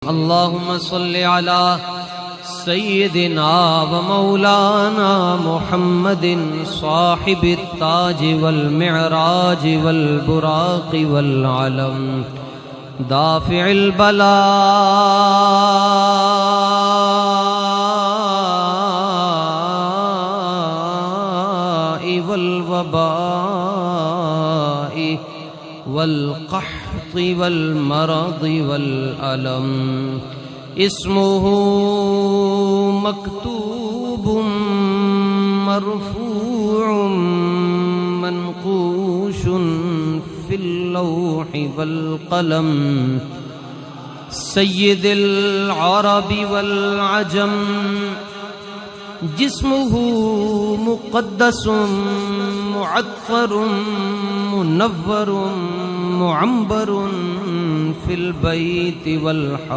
اللهم صل على سيدنا ومولانا محمد صاحب التاج والمعراج والبراق والعلم دافع البلاء والوباء والقحط والمرض والألم اسمه مكتوب مرفوع منقوش في اللوح والقلم سيد العرب والعجم جسمه مقدس معطر منور معنبر في البيت والحرم